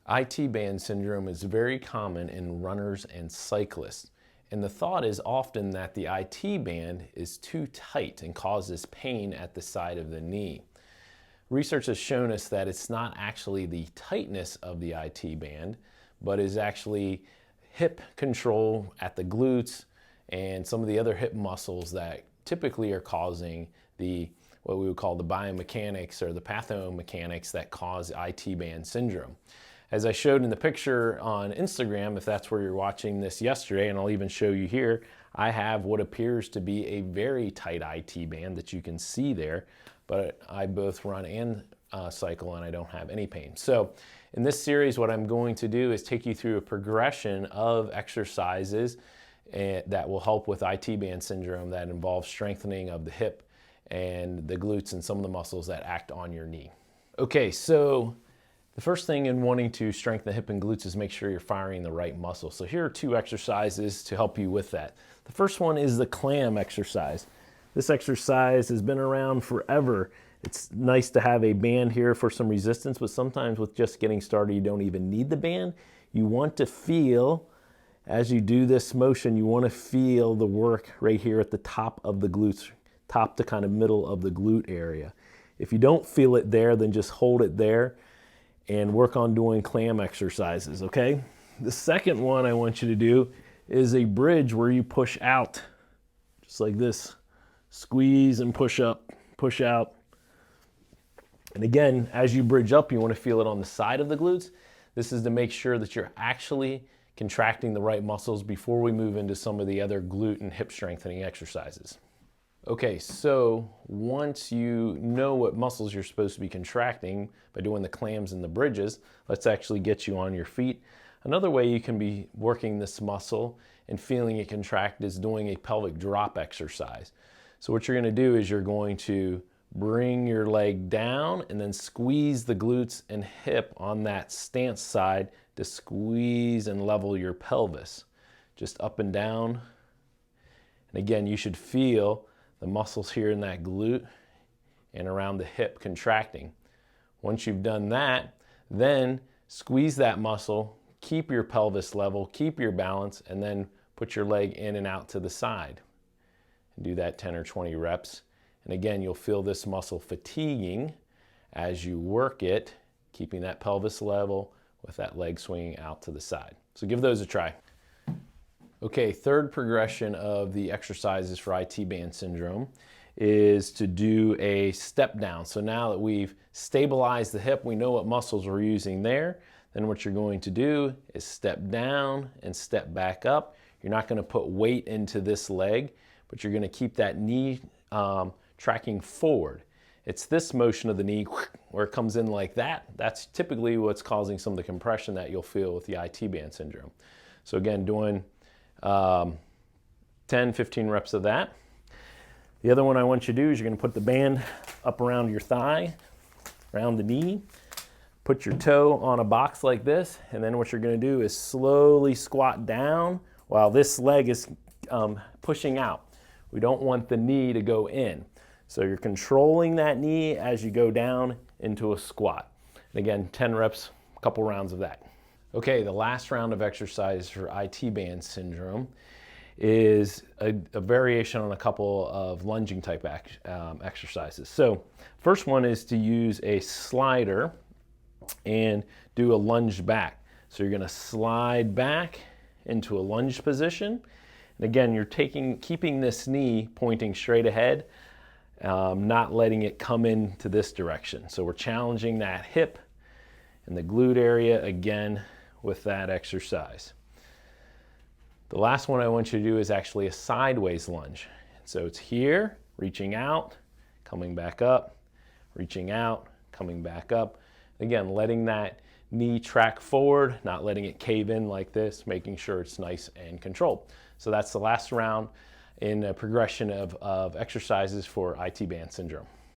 IT band syndrome is very common in runners and cyclists. And the thought is often that the IT band is too tight and causes pain at the side of the knee. Research has shown us that it's not actually the tightness of the IT band, but is actually hip control at the glutes and some of the other hip muscles that typically are causing what we would call the biomechanics or the pathomechanics that cause IT band syndrome. As I showed in the picture on Instagram, if that's where you're watching this yesterday, and I'll even show you here, I have what appears to be a very tight IT band that you can see there, but I both run and cycle and I don't have any pain. So in this series, what I'm going to do is take you through a progression of exercises that will help with IT band syndrome that involves strengthening of the hip and the glutes and some of the muscles that act on your knee. Okay, so the first thing in wanting to strengthen the hip and glutes is make sure you're firing the right muscle. So here are two exercises to help you with that. The first one is the Clam exercise. This exercise has been around forever. It's nice to have a band here for some resistance, but sometimes with just getting started, you don't even need the band. You want to feel, as you do this motion, you want to feel the work right here at the top of the glutes, top to kind of middle of the glute area. If you don't feel it there, then just hold it there and work on doing Clam exercises, okay? The second one I want you to do is a bridge where you push out, just like this. Squeeze and push up, push out. And again, as you bridge up, you want to feel it on the side of the glutes. This is to make sure that you're actually contracting the right muscles before we move into some of the other glute and hip strengthening exercises. Okay, so once you know what muscles you're supposed to be contracting by doing the clams and the bridges, let's actually get you on your feet. Another way you can be working this muscle and feeling it contract is doing a pelvic drop exercise. So what you're going to do is you're going to bring your leg down and then squeeze the glutes and hip on that stance side to squeeze and level your pelvis. Just up and down. And again, you should feel the muscles here in that glute and around the hip contracting. Once you've done that, then squeeze that muscle, keep your pelvis level, keep your balance, and then put your leg in and out to the side. And do that 10 or 20 reps. And again, you'll feel this muscle fatiguing as you work it, keeping that pelvis level with that leg swinging out to the side. So give those a try. Okay, third progression of the exercises for IT band syndrome is to do a step down. So now that we've stabilized the hip, we know what muscles we're using there, then what you're going to do is step down and step back up. You're not going to put weight into this leg, but you're going to keep that knee tracking forward. It's this motion of the knee where it comes in like that. That's typically what's causing some of the compression that you'll feel with the IT band syndrome. So again, doing 10, 15 reps of that. The other one I want you to do is you're going to put the band up around your thigh, around the knee, put your toe on a box like this, and then what you're going to do is slowly squat down while this leg is pushing out. We don't want the knee to go in. So you're controlling that knee as you go down into a squat. And again, 10 reps, a couple rounds of that. Okay, the last round of exercise for IT band syndrome is a variation on a couple of lunging type exercises. So first one is to use a slider and do a lunge back. So you're going to slide back into a lunge position. And again, you're keeping this knee pointing straight ahead, not letting it come into this direction. So we're challenging that hip and the glute area again with that exercise. The last one I want you to do is actually a sideways lunge. So it's here, reaching out, coming back up, reaching out, coming back up. Again, letting that knee track forward, not letting it cave in like this, making sure it's nice and controlled. So that's the last round in a progression of exercises for IT band syndrome.